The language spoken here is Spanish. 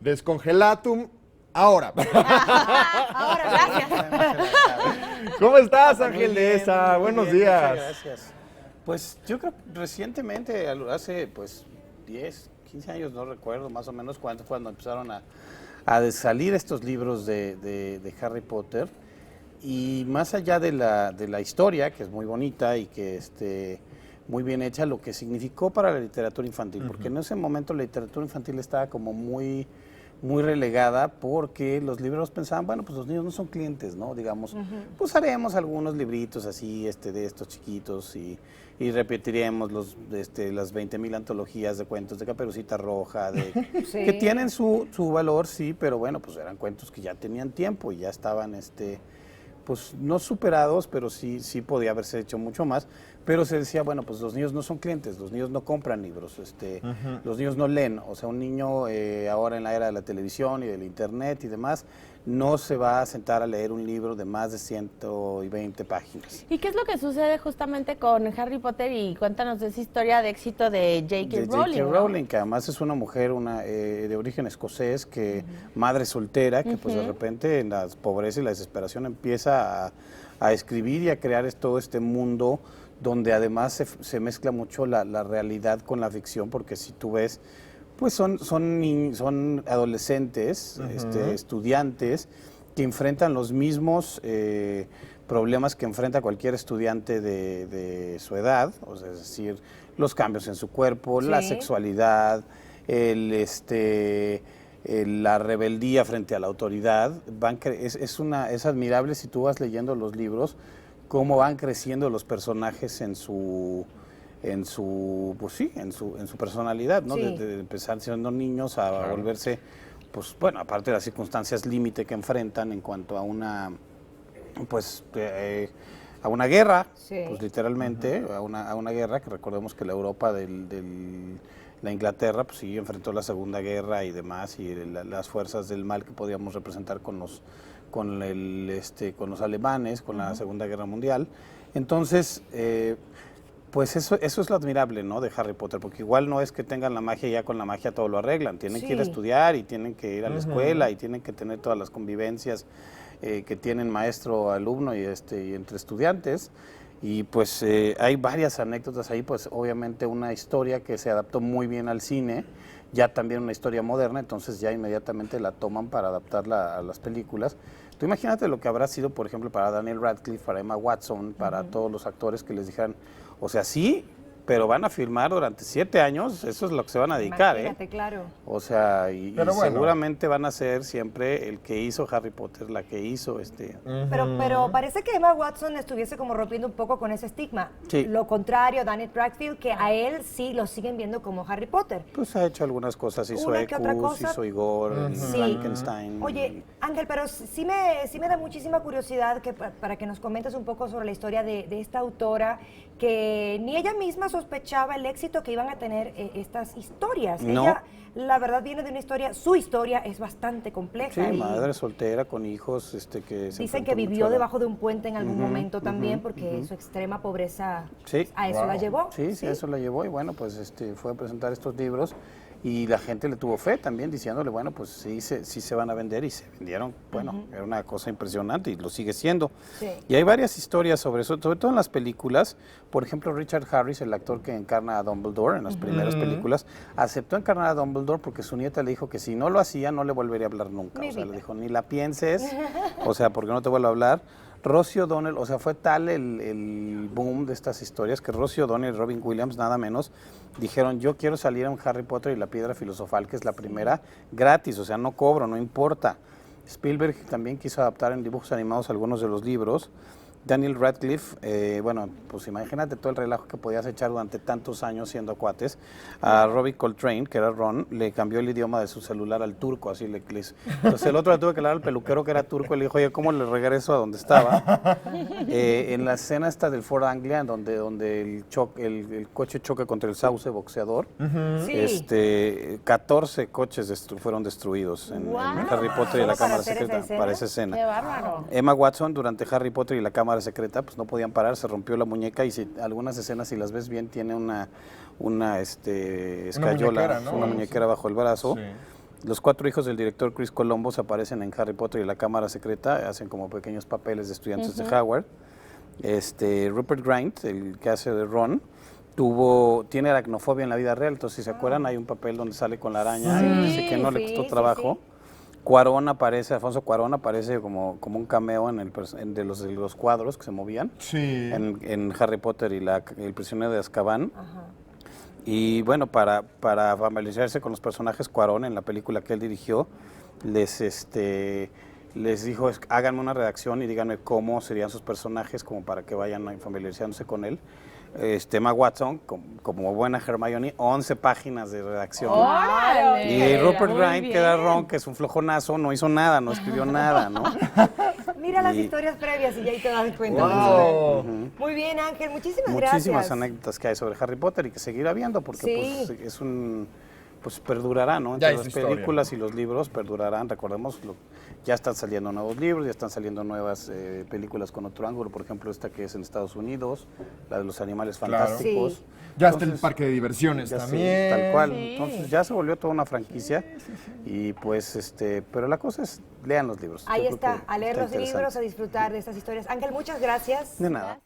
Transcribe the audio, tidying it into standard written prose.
Descongelatum ahora. Ahora, gracias. ¿Cómo estás, Muy Ángel bien, Dehesa? muy Buenos bien, días. muchas gracias. Pues yo creo que recientemente, hace pues 10, 15 años, no recuerdo más o menos cuando empezaron a salir estos libros de Harry Potter. Y más allá de la historia, que es muy bonita y que muy bien hecha, lo que significó para la literatura infantil, porque en ese momento la literatura infantil estaba como muy relegada porque los libros pensaban, bueno, pues los niños no son clientes, ¿no? Digamos, pues haremos algunos libritos así, de estos chiquitos y repetiremos las 20,000 antologías de cuentos de Caperucita Roja, Sí. que tienen su valor, sí, pero bueno, pues eran cuentos que ya tenían tiempo y ya estaban, pues no superados, pero sí podía haberse hecho mucho más, pero se decía, bueno, pues los niños no son clientes, los niños no compran libros, los niños no leen, o sea, un niño ahora en la era de la televisión y del internet y demás, no se va a sentar a leer un libro de más de 120 páginas. ¿Y qué es lo que sucede justamente con Harry Potter? Y cuéntanos de esa historia de éxito de J.K. Rowling. J.K. ¿no? Rowling, que además es una mujer de origen escocés, madre soltera, que pues de repente en la pobreza y la desesperación empieza a escribir y a crear todo este mundo donde además se mezcla mucho la realidad con la ficción, porque si tú ves, pues son adolescentes, estudiantes, que enfrentan los mismos problemas que enfrenta cualquier estudiante de su edad, o sea, es decir, los cambios en su cuerpo, la sexualidad, la rebeldía frente a la autoridad. Es admirable si tú vas leyendo los libros, cómo van creciendo los personajes en su personalidad, ¿no? Sí. De empezar siendo niños a volverse, pues bueno, aparte de las circunstancias límite que enfrentan en cuanto a una guerra, Sí. pues literalmente, a una guerra, que recordemos que la Europa la Inglaterra, pues sí enfrentó la Segunda Guerra y demás, y las fuerzas del mal que podíamos representar con los alemanes, con la Segunda Guerra Mundial. Entonces, pues eso es lo admirable, ¿no?, de Harry Potter, porque igual no es que tengan la magia y ya con la magia todo lo arreglan, tienen que ir a estudiar y tienen que ir a la escuela y tienen que tener todas las convivencias que tienen maestro, alumno y entre estudiantes. Y pues hay varias anécdotas ahí, pues obviamente una historia que se adaptó muy bien al cine, ya también una historia moderna, entonces ya inmediatamente la toman para adaptarla a las películas. Tú imagínate lo que habrá sido, por ejemplo, para Daniel Radcliffe, para Emma Watson, para todos los actores que les dijeran, o sea, sí, pero van a filmar durante 7 años, eso es lo que se van a dedicar, Imagínate, claro. O sea, y Pero bueno. seguramente van a ser siempre el que hizo Harry Potter, la que hizo Pero parece que Emma Watson estuviese como rompiendo un poco con ese estigma. Sí. Lo contrario, Daniel Radcliffe, que a él sí lo siguen viendo como Harry Potter. Pues ha hecho algunas cosas, hizo Una que otra Ecus, cosa. hizo Igor, Sí. Frankenstein. Oye, Ángel, pero sí me da muchísima curiosidad para que nos comentes un poco sobre la historia de esta autora, que ni ella misma sospechaba el éxito que iban a tener estas historias. No. Ella, la verdad, viene de una historia, su historia es bastante compleja. Sí, y madre soltera con hijos, que se dicen que enfrentó vivió mucho a debajo de un puente en algún momento también, porque su extrema pobreza Sí. a eso la llevó. Sí, a eso la llevó y bueno, pues fue a presentar estos libros y la gente le tuvo fe también diciéndole, bueno, pues sí se van a vender y se vendieron. Bueno, era una cosa impresionante y lo sigue siendo. Sí. Y hay varias historias sobre eso, sobre todo en las películas. Por ejemplo, Richard Harris, el actor que encarna a Dumbledore en las primeras películas, aceptó encarnar a Dumbledore porque su nieta le dijo que si no lo hacía no le volvería a hablar nunca. O sea, le dijo, ni la pienses, o sea, porque no te vuelvo a hablar. Rosie O'Donnell, o sea, fue tal el boom de estas historias que Rosie O'Donnell y Robin Williams, nada menos, dijeron, yo quiero salir en Harry Potter y la Piedra Filosofal, que es la primera, gratis, o sea, no cobro, no importa. Spielberg también quiso adaptar en dibujos animados algunos de los libros. Daniel Radcliffe, bueno, pues imagínate todo el relajo que podías echar durante tantos años siendo cuates. A Robbie Coltrane, que era Ron, le cambió el idioma de su celular al turco, así le hizo. Entonces el otro le tuve que hablar al peluquero que era turco y le dijo, oye, ¿cómo le regreso a donde estaba? En la escena esta del Ford Anglia, en donde el coche choca contra el sauce boxeador, Sí. 14 coches fueron destruidos en Harry Potter y la ¿Solo para Cámara hacer Secreta, esa escena? para esa escena. Qué bárbaro. Emma Watson durante Harry Potter y la Cámara Secreta pues no podían parar, se rompió la muñeca y algunas escenas si las ves bien tiene una escayola, muñequera, ¿no? una muñequera bajo el brazo. Sí. Los 4 hijos del director Chris Columbus aparecen en Harry Potter y la Cámara Secreta, hacen como pequeños papeles de estudiantes de Howard. Rupert Grint, el que hace de Ron, tiene aracnofobia en la vida real, entonces si se acuerdan hay un papel donde sale con la araña y dice que no le costó trabajo. Cuarón aparece, Alfonso Cuarón aparece como un cameo de los cuadros que se movían en Harry Potter y el prisionero de Azkaban. Y bueno, para familiarizarse con los personajes, Cuarón en la película que él dirigió les dijo, háganme una redacción y díganme cómo serían sus personajes, como para que vayan familiarizándose con él. Emma Watson, como buena Hermione, 11 páginas de redacción. ¡Órale! Y Rupert Muy Grint, que era bien. Ron, que es un flojonazo, no hizo nada, no escribió nada, ¿no? Mira las Y- historias previas y ya ahí te das cuenta. Wow. Muy bien, Ángel, muchísimas gracias. Muchísimas anécdotas que hay sobre Harry Potter y que seguirá viendo, porque Sí. pues, es pues perdurará, ¿no? Ya Entre hizo las historia. películas y los libros perdurarán, recordemos, ya están saliendo nuevos libros, ya están saliendo nuevas películas con otro ángulo, por ejemplo, esta que es en Estados Unidos, la de los animales Claro. fantásticos. Sí. Ya está el Entonces, parque de diversiones ya sí, también. tal cual. Sí. Entonces ya se volvió toda una franquicia y pues pero la cosa es lean los libros. Ahí Yo creo está, que a leer los interesante. libros, a disfrutar de estas historias. Ángel, muchas gracias. De nada.